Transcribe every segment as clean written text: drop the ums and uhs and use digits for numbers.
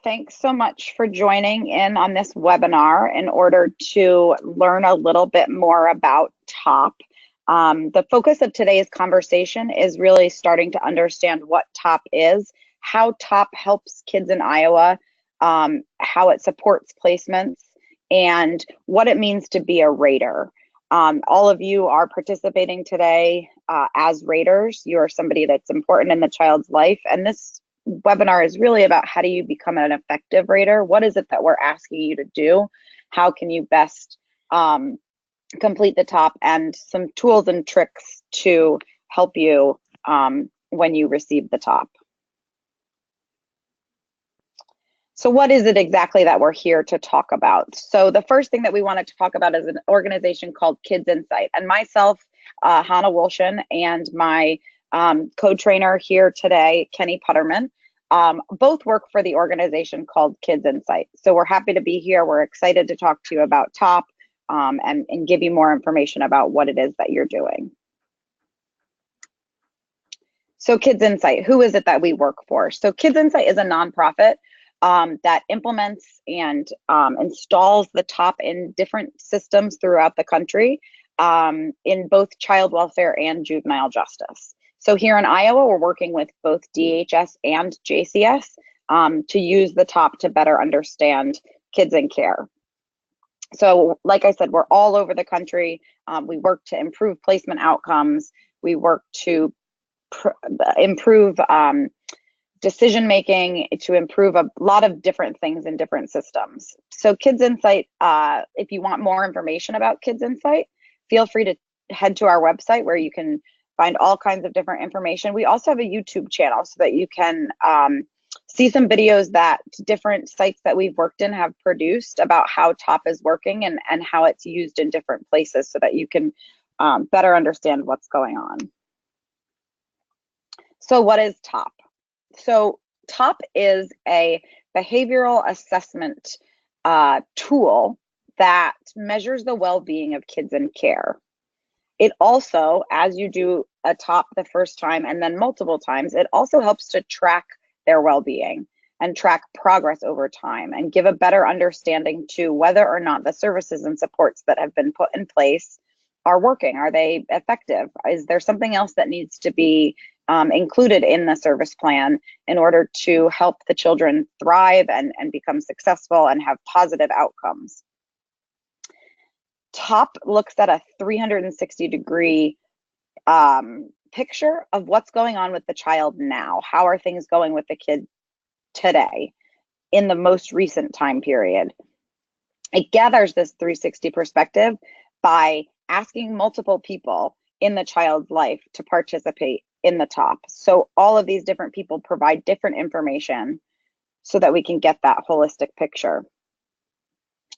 Thanks so much for joining in on this webinar in order to learn a little bit more about TOP. The focus of today's conversation is really starting to understand what TOP is, how TOP helps kids in Iowa, how it supports placements, and what it means to be a rater. All of you are participating today as raters. You are somebody that's important in the child's life, and this webinar is really about how do you become an effective rater? What is it that we're asking you to do? How can you best complete the TOP, and some tools and tricks to help you when you receive the TOP. So what is it exactly that we're here to talk about? So the first thing that we wanted to talk about is an organization called Kids Insight. And myself, Hannah Wolshin, and my co-trainer here today, Kenny Putterman, both work for the organization called Kids Insight. So we're happy to be here. We're excited to talk to you about TOP and give you more information about what it is that you're doing. So Kids Insight, who is it that we work for? So Kids Insight is a nonprofit that implements and installs the TOP in different systems throughout the country in both child welfare and juvenile justice. So here in Iowa, we're working with both DHS and JCS to use the TOP to better understand kids in care. So like I said, we're all over the country. We work to improve placement outcomes. We work to improve decision making, to improve a lot of different things in different systems. So Kids Insight, if you want more information about Kids Insight, feel free to head to our website where you can find all kinds of different information. We also have a YouTube channel so that you can see some videos that different sites that we've worked in have produced about how TOP is working and how it's used in different places so that you can better understand what's going on. So what is TOP? So TOP is a behavioral assessment tool that measures the well-being of kids in care. It also, as you do a TOP the first time and then multiple times, it also helps to track their well-being and track progress over time and give a better understanding to whether or not the services and supports that have been put in place are working. Are they effective? Is there something else that needs to be included in the service plan in order to help the children thrive and become successful and have positive outcomes? TOP looks at a 360-degree picture of what's going on with the child now. How are things going with the kid today in the most recent time period? It gathers this 360 perspective by asking multiple people in the child's life to participate in the TOP. So all of these different people provide different information so that we can get that holistic picture.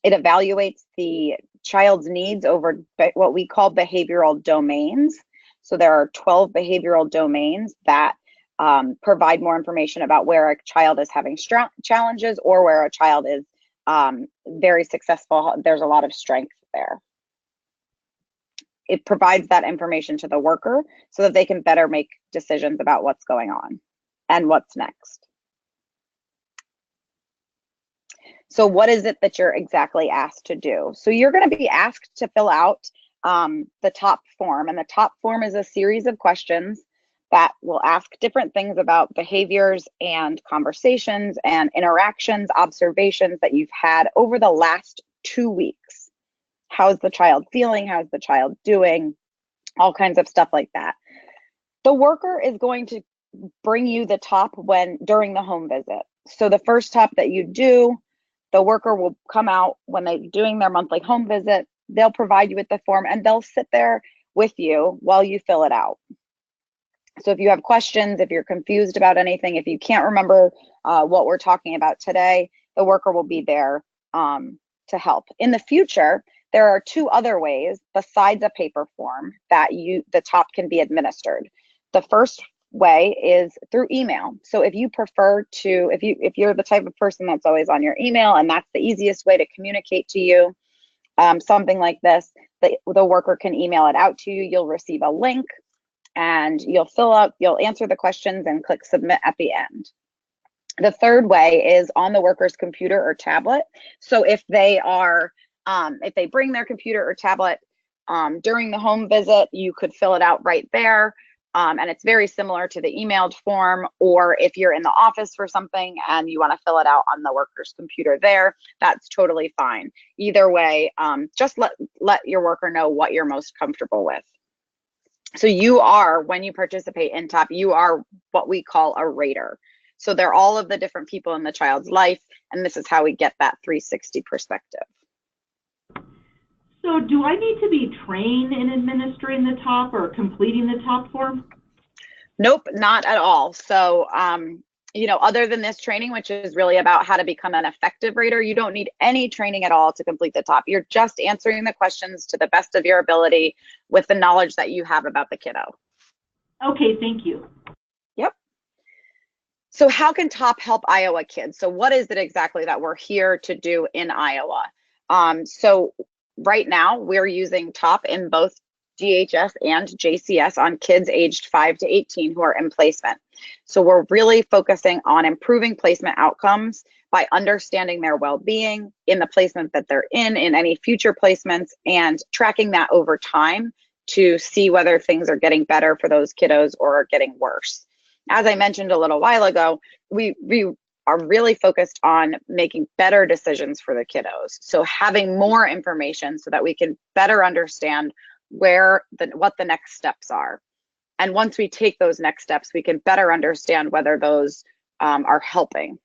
It evaluates the child's needs over what we call behavioral domains. So there are 12 behavioral domains that provide more information about where a child is having challenges or where a child is very successful. There's a lot of strength there. It provides that information to the worker so that they can better make decisions about what's going on and what's next. So what is it that you're exactly asked to do? So you're going to be asked to fill out the TOP form, and the TOP form is a series of questions that will ask different things about behaviors and conversations and interactions, observations that you've had over the last 2 weeks. How's the child feeling? How's the child doing? All kinds of stuff like that. The worker is going to bring you the TOP during the home visit. So the first TOP that you do, the worker will come out when they're doing their monthly home visit. They'll provide you with the form and they'll sit there with you while you fill it out. So if you have questions, if you're confused about anything, if you can't remember what we're talking about today, the worker will be there to help. In the future, there are 2 other ways besides a paper form that the TOP can be administered. The first way is through email. So if you prefer to, if you're the type of person that's always on your email and that's the easiest way to communicate to you, something like this, the worker can email it out to you. You'll receive a link and you'll answer the questions and click submit at the end. The third way is on the worker's computer or tablet. So if they are, if they bring their computer or tablet during the home visit, you could fill it out right there. And it's very similar to the emailed form, or if you're in the office for something and you want to fill it out on the worker's computer there, that's totally fine. Either way, just let your worker know what you're most comfortable with. So you are, when you participate in TOP, you are what we call a rater. So they're all of the different people in the child's life, and this is how we get that 360 perspective. So do I need to be trained in administering the TOP or completing the TOP form? Nope, not at all. So, you know, other than this training, which is really about how to become an effective rater, you don't need any training at all to complete the TOP. You're just answering the questions to the best of your ability with the knowledge that you have about the kiddo. Okay, thank you. Yep. So how can TOP help Iowa kids? So what is it exactly that we're here to do in Iowa? So right now we're using TOP in both DHS and JCS on kids aged 5 to 18 who are in placement. So we're really focusing on improving placement outcomes by understanding their well-being in the placement that they're in any future placements, and tracking that over time to see whether things are getting better for those kiddos or are getting worse. As I mentioned a little while ago, we are really focused on making better decisions for the kiddos. So having more information so that we can better understand what the next steps are. And once we take those next steps, we can better understand whether those are helping.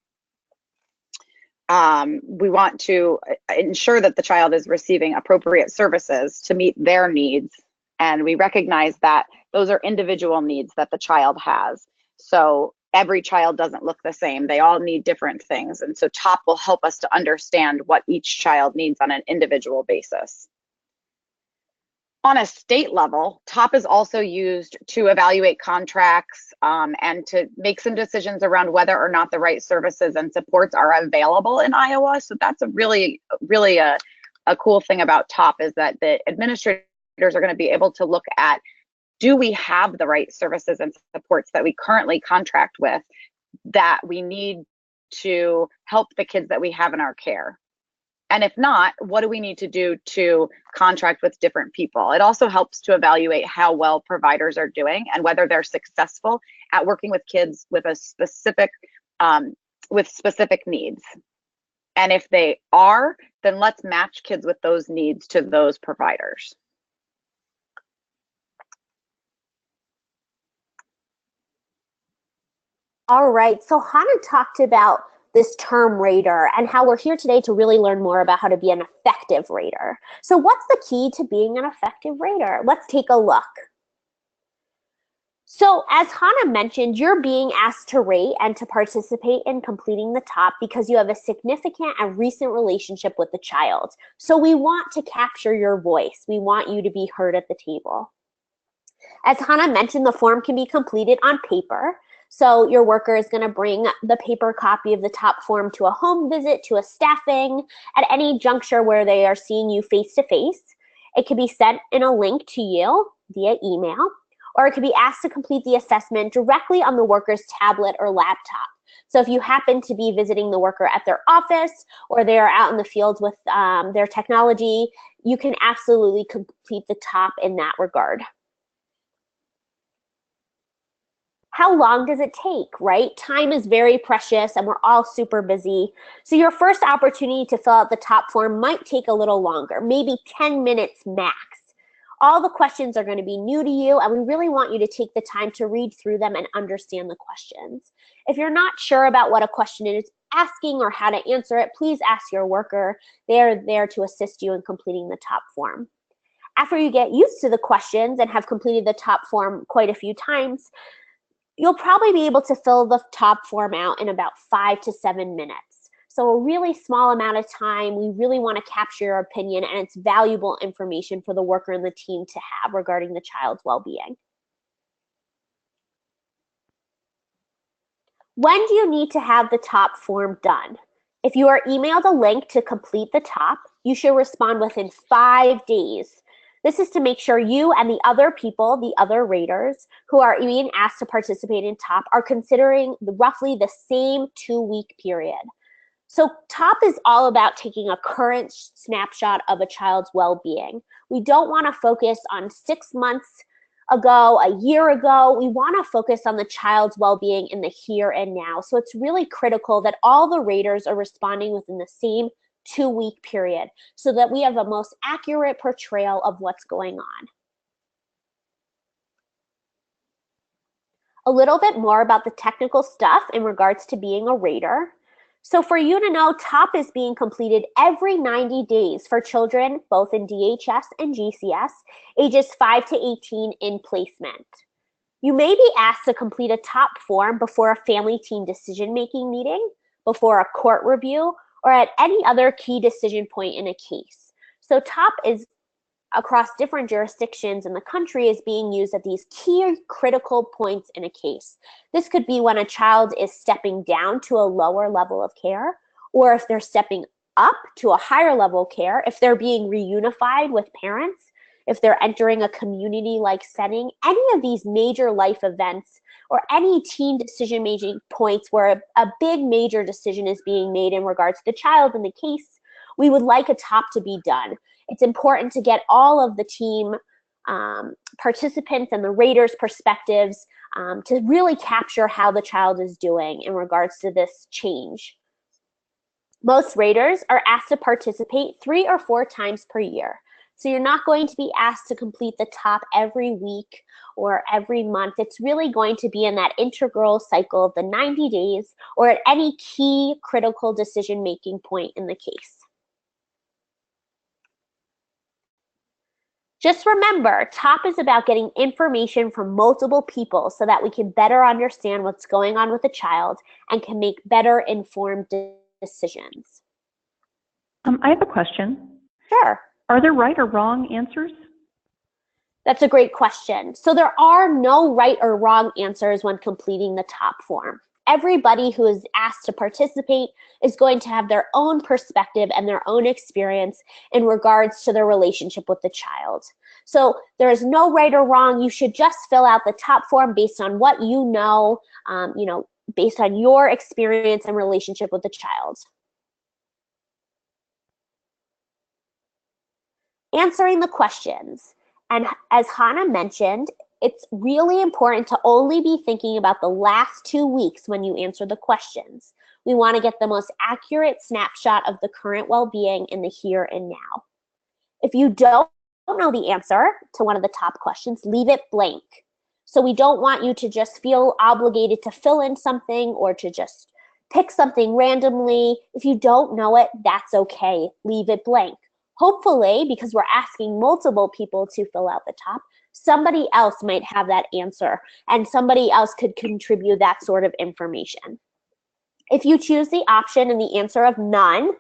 We want to ensure that the child is receiving appropriate services to meet their needs. And we recognize that those are individual needs that the child has. So every child doesn't look the same. They all need different things. And so TOP will help us to understand what each child needs on an individual basis. On a state level, TOP is also used to evaluate contracts and to make some decisions around whether or not the right services and supports are available in Iowa. So that's a really a cool thing about TOP, is that the administrators are going to be able to look at, do we have the right services and supports that we currently contract with that we need to help the kids that we have in our care? And if not, what do we need to do to contract with different people? It also helps to evaluate how well providers are doing and whether they're successful at working with kids with a specific needs. And if they are, then let's match kids with those needs to those providers. All right, so Hannah talked about this term rater and how we're here today to really learn more about how to be an effective rater. So what's the key to being an effective rater? Let's take a look. So as Hannah mentioned, you're being asked to rate and to participate in completing the TOP because you have a significant and recent relationship with the child. So we want to capture your voice. We want you to be heard at the table. As Hannah mentioned, the form can be completed on paper. So your worker is going to bring the paper copy of the TOP form to a home visit, to a staffing, at any juncture where they are seeing you face to face. It can be sent in a link to you via email, or it could be asked to complete the assessment directly on the worker's tablet or laptop. So if you happen to be visiting the worker at their office, or they are out in the field with their technology, you can absolutely complete the TOP in that regard. How long does it take, right? Time is very precious and we're all super busy. So your first opportunity to fill out the TOP form might take a little longer, maybe 10 minutes max. All the questions are going to be new to you, and we really want you to take the time to read through them and understand the questions. If you're not sure about what a question is asking or how to answer it, please ask your worker. They are there to assist you in completing the TOP form. After you get used to the questions and have completed the TOP form quite a few times, you'll probably be able to fill the TOP form out in about 5 to 7 minutes. So a really small amount of time. We really want to capture your opinion, and it's valuable information for the worker and the team to have regarding the child's well-being. When do you need to have the TOP form done? If you are emailed a link to complete the TOP, you should respond within 5 days. This is to make sure you and the other people, the other raters who are being asked to participate in TOP, are considering roughly the same 2-week period. So TOP is all about taking a current snapshot of a child's well-being. We don't want to focus on 6 months ago, a year ago. We want to focus on the child's well-being in the here and now. So it's really critical that all the raters are responding within the same 2-week period so that we have a most accurate portrayal of what's going on. A little bit more about the technical stuff in regards to being a rater. So for you to know, TOP is being completed every 90 days for children, both in DHS and GCS, ages 5 to 18 in placement. You may be asked to complete a TOP form before a family team decision-making meeting, before a court review, or at any other key decision point in a case. So TOP is across different jurisdictions in the country is being used at these key critical points in a case. This could be when a child is stepping down to a lower level of care, or if they're stepping up to a higher level of care, if they're being reunified with parents, if they're entering a community-like setting, any of these major life events or any team decision-making points where a big major decision is being made in regards to the child in the case, we would like a TOP to be done. It's important to get all of the team participants and the raters' perspectives to really capture how the child is doing in regards to this change. Most raters are asked to participate 3 or 4 times per year. So you're not going to be asked to complete the TOP every week or every month. It's really going to be in that integral cycle of the 90 days or at any key critical decision-making point in the case. Just remember, TOP is about getting information from multiple people so that we can better understand what's going on with the child and can make better informed decisions. I have a question. Sure. Are there right or wrong answers? That's a great question. So there are no right or wrong answers when completing the TOP form. Everybody who is asked to participate is going to have their own perspective and their own experience in regards to their relationship with the child. So there is no right or wrong. You should just fill out the TOP form based on what you know, based on your experience and relationship with the child. Answering the questions. And as Hannah mentioned, it's really important to only be thinking about the last 2 weeks when you answer the questions. We want to get the most accurate snapshot of the current well-being in the here and now. If you don't know the answer to one of the TOP questions, leave it blank. So we don't want you to just feel obligated to fill in something or to just pick something randomly. If you don't know it, that's okay. Leave it blank. Hopefully, because we're asking multiple people to fill out the TOP, somebody else might have that answer and somebody else could contribute that sort of information. If you choose the option and the answer of none,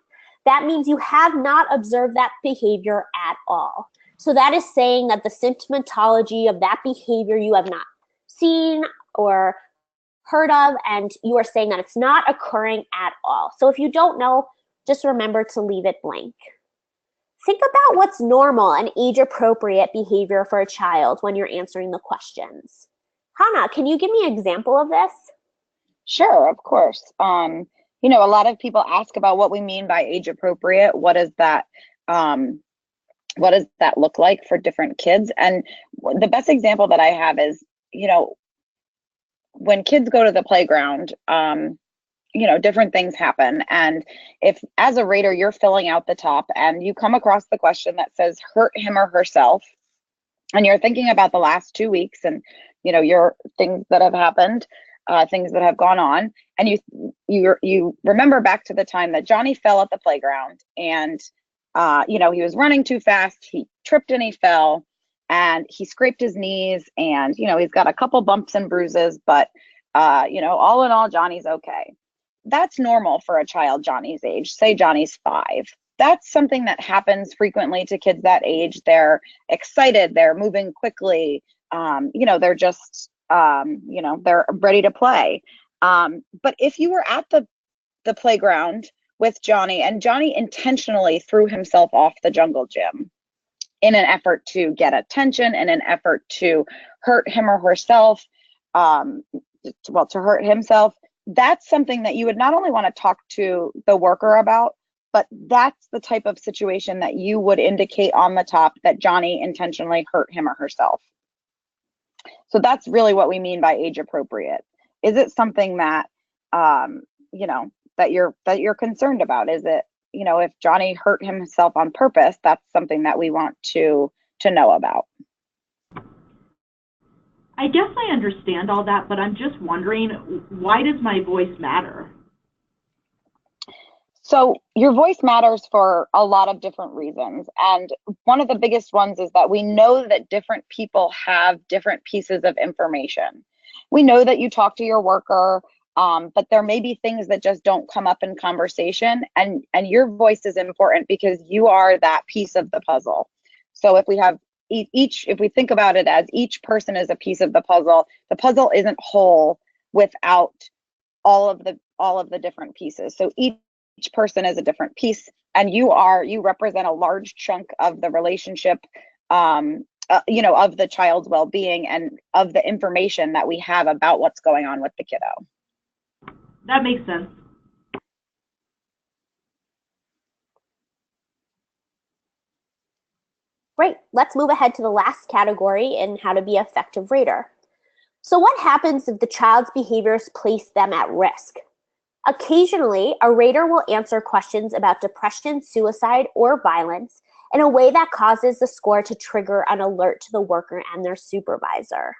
that means you have not observed that behavior at all. So that is saying that the symptomatology of that behavior you have not seen or heard of, and you are saying that it's not occurring at all. So if you don't know, just remember to leave it blank. Think about what's normal and age-appropriate behavior for a child when you're answering the questions. Hannah, can you give me an example of this? Sure, of course. A lot of people ask about what we mean by age-appropriate. What does that look like for different kids? And the best example that I have is, when kids go to the playground, different things happen. And if as a rater, you're filling out the TOP and you come across the question that says hurt him or herself, and you're thinking about the last 2 weeks and, your things that have happened, things that have gone on, and you remember back to the time that Johnny fell at the playground and, he was running too fast, he tripped and he fell and he scraped his knees and, he's got a couple bumps and bruises, but, all in all, Johnny's okay. That's normal for a child Johnny's age. Say Johnny's 5. That's something that happens frequently to kids that age. They're excited, they're moving quickly, they're just, they're ready to play. But if you were at the playground with Johnny and Johnny intentionally threw himself off the jungle gym in an effort to get attention, in an effort to hurt him or herself, to hurt himself, that's something that you would not only want to talk to the worker about, but that's the type of situation that you would indicate on the top that Johnny intentionally hurt him or herself. So that's really what we mean by age appropriate. Is it something that, you know, that you're concerned about? Is it, you know, if Johnny hurt himself on purpose, that's something that we want to know about. I guess I understand all that, but I'm just wondering, why does my voice matter? So your voice matters for a lot of different reasons. And one of the biggest ones is that we know that different people have different pieces of information. We know that you talk to your worker, but there may be things that just don't come up in conversation, and your voice is important because you are that piece of the puzzle. So if we have if we think about it as each person is a piece of the puzzle isn't whole without all of the different pieces. So each person is a different piece, and you represent a large chunk of the relationship, you know, of the child's well-being and of the information that we have about what's going on with the kiddo. That makes sense. Great. Let's move ahead to the last category in how to be an effective rater. So what happens if the child's behaviors place them at risk? Occasionally, a rater will answer questions about depression, suicide, or violence in a way that causes the score to trigger an alert to the worker and their supervisor.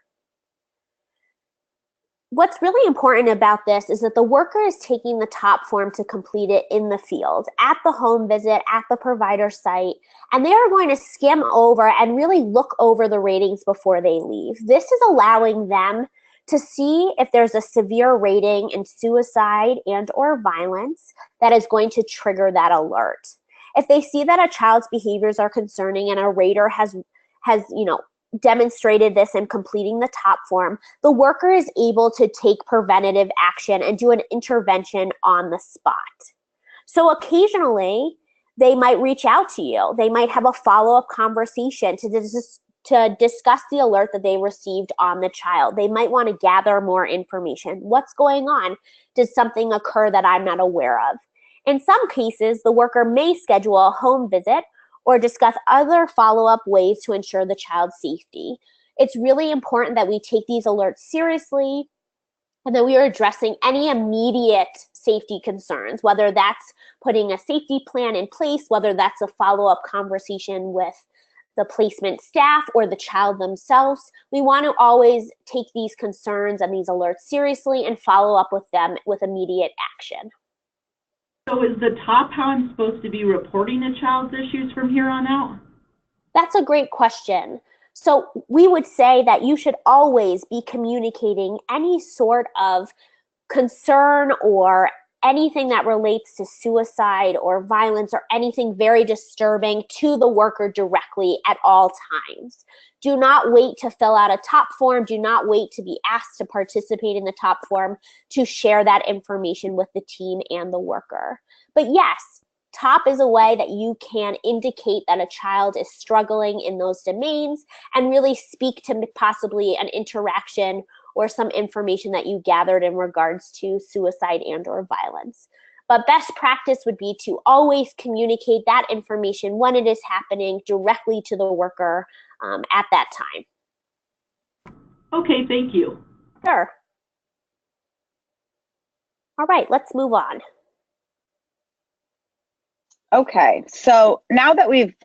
What's really important about this is that the worker is taking the top form to complete it in the field, at the home visit, at the provider site, and they are going to skim over and really look over the ratings before they leave. This is allowing them to see if there's a severe rating in suicide and or violence that is going to trigger that alert. If they see that a child's behaviors are concerning and a rater has demonstrated this in completing the top form, the worker is able to take preventative action and do an intervention on the spot. So occasionally, they might reach out to you. They might have a follow-up conversation to discuss the alert that they received on the child. They might want to gather more information. What's going on? Did something occur that I'm not aware of? In some cases, the worker may schedule a home visit or discuss other follow-up ways to ensure the child's safety. It's really important that we take these alerts seriously and that we are addressing any immediate safety concerns, whether that's putting a safety plan in place, whether that's a follow-up conversation with the placement staff or the child themselves. We want to always take these concerns and these alerts seriously and follow up with them with immediate action. So is the top how I'm supposed to be reporting a child's issues from here on out? That's a great question. So we would say that you should always be communicating any sort of concern or anything that relates to suicide or violence or anything very disturbing to the worker directly at all times. Do not wait to fill out a top form. Do not wait to be asked to participate in the top form to share that information with the team and the worker. But yes, top is a way that you can indicate that a child is struggling in those domains and really speak to possibly an interaction or some information that you gathered in regards to suicide and or violence. But best practice would be to always communicate that information when it is happening directly to the worker at that time. Okay, thank you. Sure. All right, let's move on. Okay, so now that we've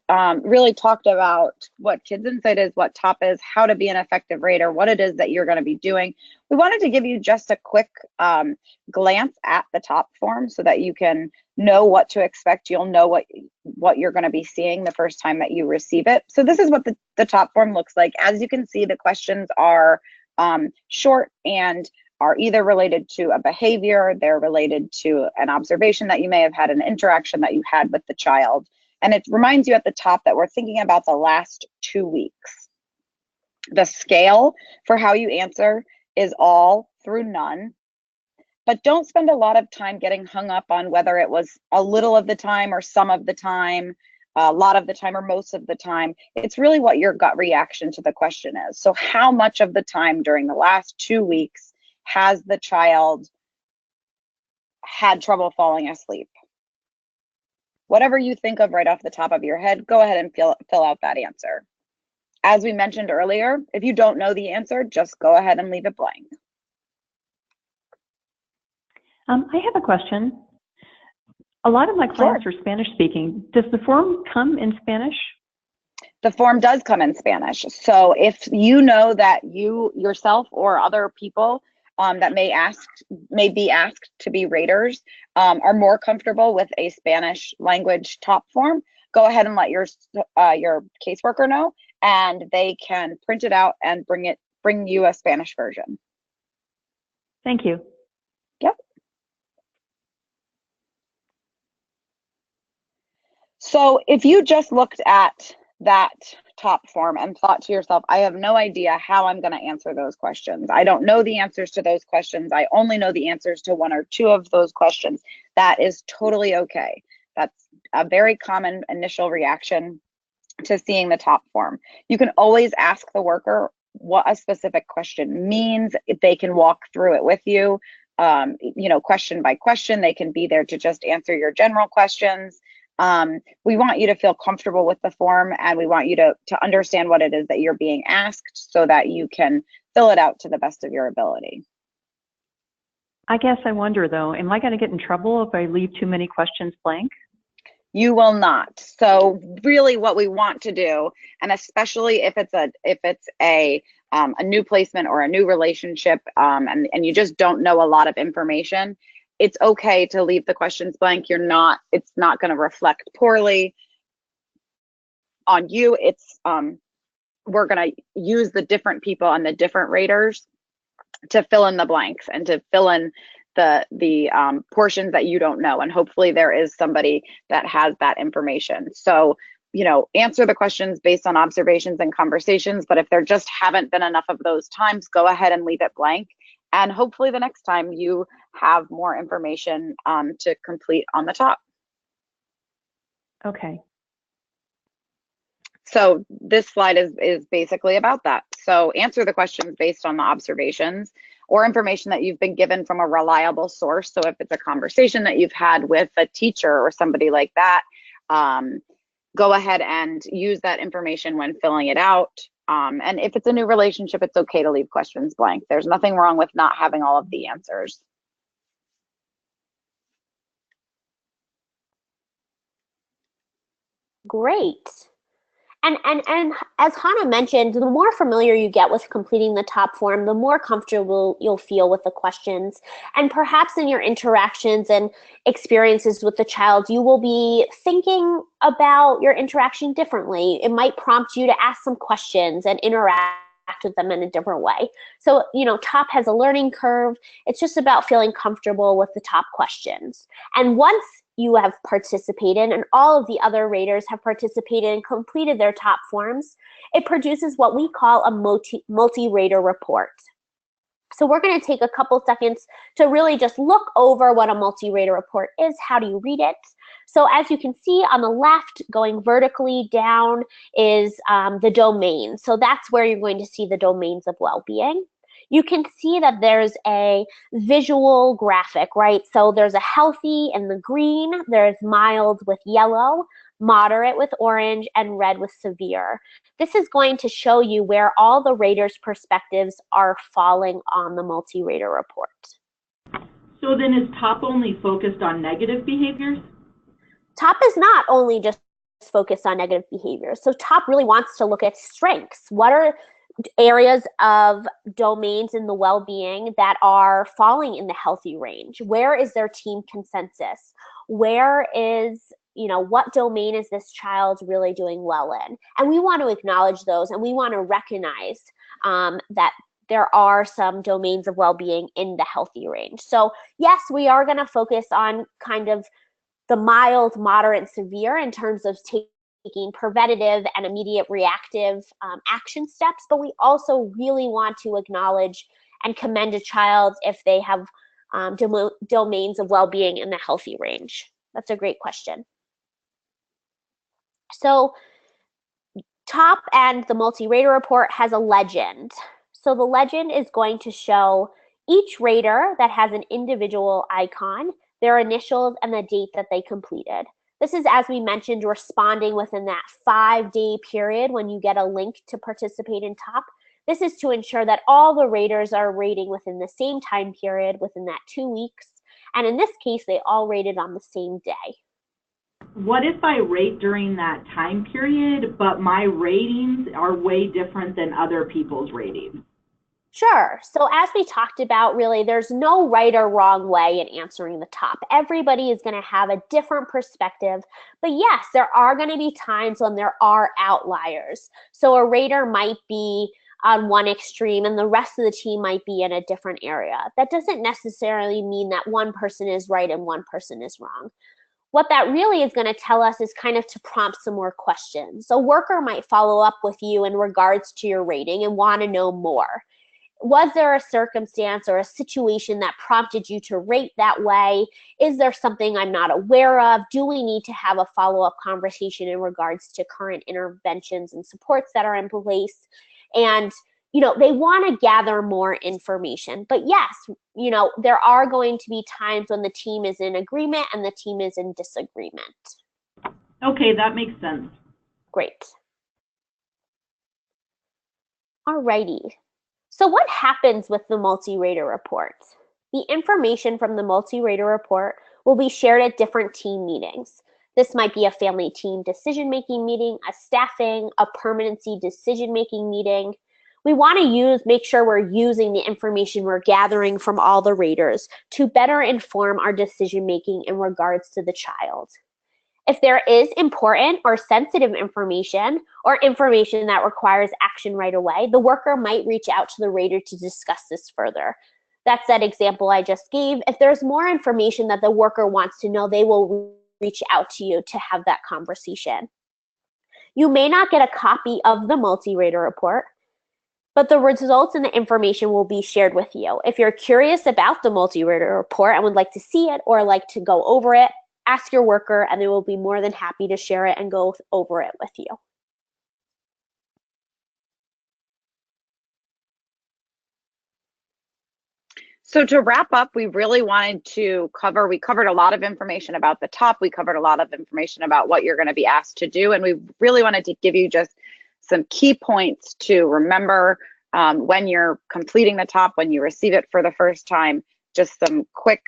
really talked about what Kids Insight is, what TOP is, how to be an effective rater, what it is that you're going to be doing, we wanted to give you just a quick glance at the TOP form so that you can know what to expect. You'll know what you're going to be seeing the first time that you receive it. So this is what the TOP form looks like. As you can see, the questions are short and are either related to a behavior, they're related to an observation that you may have had, an interaction that you had with the child. And it reminds you at the top that we're thinking about the last 2 weeks. The scale for how you answer is all through none, but don't spend a lot of time getting hung up on whether it was a little of the time or some of the time. a lot of the time or most of the time. It's really what your gut reaction to the question is. So how much of the time during the last 2 weeks has the child had trouble falling asleep? Whatever you think of right off the top of your head, go ahead and fill out that answer. As we mentioned earlier, if you don't know the answer, just go ahead and leave it blank. I have a question. A lot of my clients are Spanish speaking. Does the form come in Spanish? The form does come in Spanish. So if you know that you yourself or other people that may be asked to be raters are more comfortable with a Spanish language top form, go ahead and let your caseworker know, and they can print it out and bring you a Spanish version. Thank you. Yep. So if you just looked at that top form and thought to yourself, I have no idea how I'm going to answer those questions. I don't know the answers to those questions. I only know the answers to 1 or 2 of those questions. That is totally okay. That's a very common initial reaction to seeing the top form. You can always ask the worker what a specific question means. If they can walk through it with you, question by question. They can be there to just answer your general questions. We want you to feel comfortable with the form, and we want you to understand what it is that you're being asked so that you can fill it out to the best of your ability. I guess I wonder though, am I going to get in trouble if I leave too many questions blank? You will not. So really what we want to do, and especially if it's a new placement or a new relationship, and you just don't know a lot of information, it's okay to leave the questions blank. It's not going to reflect poorly on you. We're going to use the different people and the different raters to fill in the blanks and to fill in the portions that you don't know. And hopefully there is somebody that has that information. So, answer the questions based on observations and conversations, but if there just haven't been enough of those times, go ahead and leave it blank. And hopefully the next time you have more information to complete on the top. Okay. So this slide is basically about that. So answer the questions based on the observations or information that you've been given from a reliable source. So if it's a conversation that you've had with a teacher or somebody like that, go ahead and use that information when filling it out. And if it's a new relationship, it's okay to leave questions blank. There's nothing wrong with not having all of the answers. Great. And as Hannah mentioned, the more familiar you get with completing the top form, the more comfortable you'll feel with the questions. And perhaps in your interactions and experiences with the child, you will be thinking about your interaction differently. It might prompt you to ask some questions and interact with them in a different way. So, top has a learning curve. It's just about feeling comfortable with the top questions. And once you have participated and all of the other raters have participated and completed their top forms, it produces what we call a multi-rater report. So we're going to take a couple seconds to really just look over what a multi-rater report is. How do you read it? So as you can see on the left, going vertically down is the domain. So that's where you're going to see the domains of well-being. You can see that there's a visual graphic, right? So there's a healthy in the green, there's mild with yellow, moderate with orange, and red with severe. This is going to show you where all the raters' perspectives are falling on the multi-rater report. So then is TOP only focused on negative behaviors? TOP is not only just focused on negative behaviors. So TOP really wants to look at strengths. What are areas of domains in the well-being that are falling in the healthy range? Where is their team consensus? Where is, what domain is this child really doing well in? And we want to acknowledge those, and we want to recognize that there are some domains of well-being in the healthy range. So yes, we are going to focus on kind of the mild, moderate, severe in terms of taking preventative and immediate reactive action steps, but we also really want to acknowledge and commend a child if they have domains of well-being in the healthy range. That's a great question. So top and the multi-rater report has a legend. So the legend is going to show each rater that has an individual icon, their initials, and the date that they completed. This is, as we mentioned, responding within that 5-day period when you get a link to participate in top. This is to ensure that all the raters are rating within the same time period within that 2 weeks. And in this case, they all rated on the same day. What if I rate during that time period, but my ratings are way different than other people's ratings? Sure. So as we talked about, really, there's no right or wrong way in answering the top. Everybody is going to have a different perspective. But yes, there are going to be times when there are outliers. So a rater might be on one extreme and the rest of the team might be in a different area. That doesn't necessarily mean that one person is right and one person is wrong. What that really is going to tell us is kind of to prompt some more questions. A worker might follow up with you in regards to your rating and want to know more. Was there a circumstance or a situation that prompted you to rate that way? Is there something I'm not aware of? Do we need to have a follow-up conversation in regards to current interventions and supports that are in place? And they want to gather more information. But yes, there are going to be times when the team is in agreement and the team is in disagreement. Okay, that makes sense. Great. Alrighty. So what happens with the multi-rater report? The information from the multi-rater report will be shared at different team meetings. This might be a family team decision-making meeting, a staffing, a permanency decision-making meeting. We want to make sure we're using the information we're gathering from all the raters to better inform our decision-making in regards to the child. If there is important or sensitive information or information that requires action right away, the worker might reach out to the rater to discuss this further. That's that example I just gave. If there's more information that the worker wants to know, they will reach out to you to have that conversation. You may not get a copy of the multi-rater report, but the results and the information will be shared with you. If you're curious about the multi-rater report and would like to see it or like to go over it, ask your worker and they will be more than happy to share it and go over it with you. So to wrap up, we really wanted to we covered a lot of information about the top. We covered a lot of information about what you're going to be asked to do. And we really wanted to give you just some key points to remember when you're completing the top, when you receive it for the first time, just some quick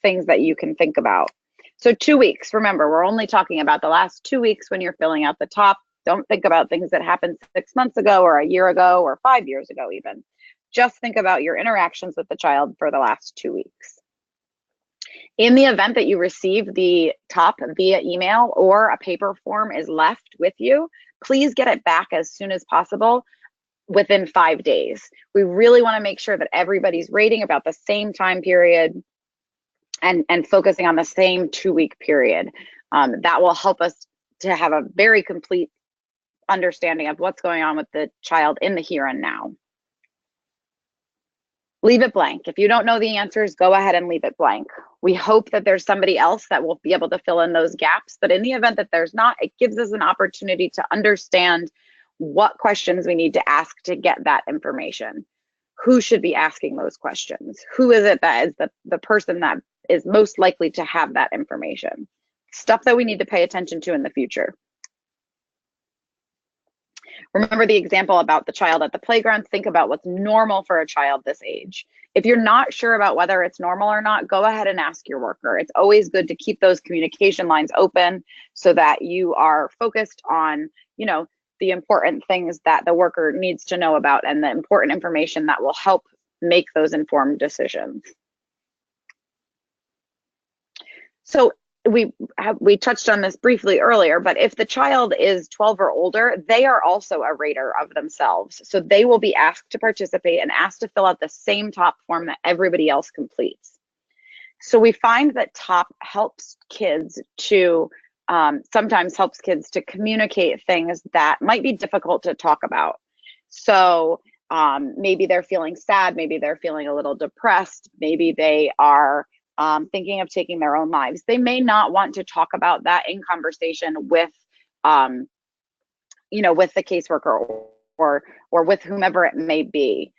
things that you can think about. So 2 weeks, remember, we're only talking about the last 2 weeks when you're filling out the top. Don't think about things that happened 6 months ago or a year ago or 5 years ago even. Just think about your interactions with the child for the last 2 weeks. In the event that you receive the top via email or a paper form is left with you, please get it back as soon as possible within 5 days. We really want to make sure that everybody's rating about the same time period and focusing on the same 2-week period. That will help us to have a very complete understanding of what's going on with the child in the here and now. Leave it blank. If you don't know the answers, go ahead and leave it blank. We hope that there's somebody else that will be able to fill in those gaps, but in the event that there's not, it gives us an opportunity to understand what questions we need to ask to get that information. Who should be asking those questions? Who is it that is the person that is most likely to have that information? Stuff that we need to pay attention to in the future. Remember the example about the child at the playground. Think about what's normal for a child this age. If you're not sure about whether it's normal or not, go ahead and ask your worker. It's always good to keep those communication lines open so that you are focused on, the important things that the worker needs to know about and the important information that will help make those informed decisions. So we touched on this briefly earlier, but if the child is 12 or older, they are also a rater of themselves. So they will be asked to participate and asked to fill out the same top form that everybody else completes. So we find that top helps kids to, sometimes helps kids to communicate things that might be difficult to talk about. So maybe they're feeling sad, maybe they're feeling a little depressed, maybe they are thinking of taking their own lives. They may not want to talk about that in conversation with you know, with the caseworker or with whomever it may be.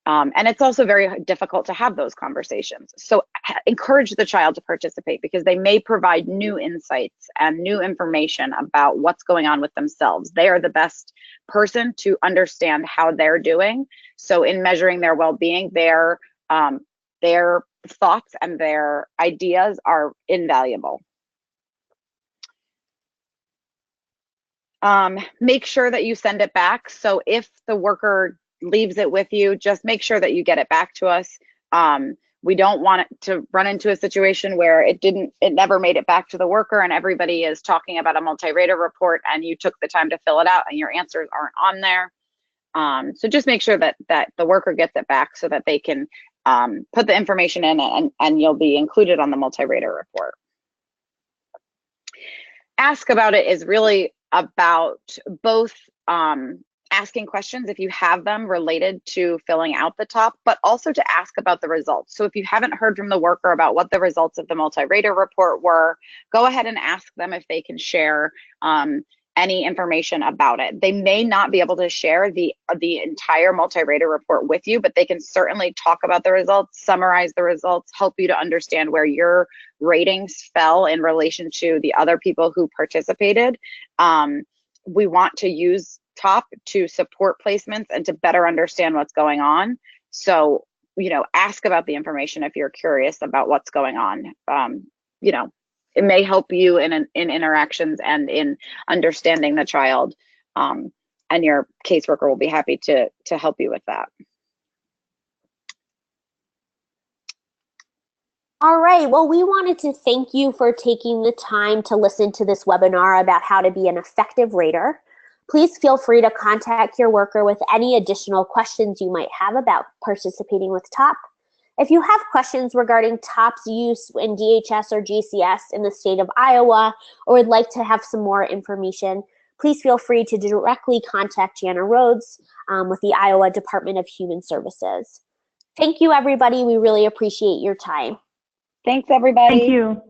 And it's also very difficult to have those conversations. So encourage the child to participate, because they may provide new insights and new information about what's going on with themselves. They are the best person to understand how they're doing. So in measuring their well-being, their thoughts and their ideas are invaluable. Make sure that you send it back. So if the worker leaves it with you, just make sure that you get it back to us. We don't want it to run into a situation where it never made it back to the worker and everybody is talking about a multi-rater report and you took the time to fill it out and your answers aren't on there. So just make sure that the worker gets it back so that they can put the information in and you'll be included on the multi-rater report. Ask about it is really about both asking questions, if you have them, related to filling out the top, but also to ask about the results. So if you haven't heard from the worker about what the results of the multi-rater report were, go ahead and ask them if they can share any information about it. They may not be able to share the entire multi-rater report with you, but they can certainly talk about the results, summarize the results, help you to understand where your ratings fell in relation to the other people who participated. We want to use TOP to support placements and to better understand what's going on. So, you know, ask about the information if you're curious about what's going on. You know, it may help you in interactions and in understanding the child, and your caseworker will be happy to help you with that. All right, well, we wanted to thank you for taking the time to listen to this webinar about how to be an effective rater. Please feel free to contact your worker with any additional questions you might have about participating with TOP. If you have questions regarding TOP's use in DHS or GCS in the state of Iowa, or would like to have some more information, please feel free to directly contact Jana Rhodes with the Iowa Department of Human Services. Thank you, everybody. We really appreciate your time. Thanks, everybody. Thank you.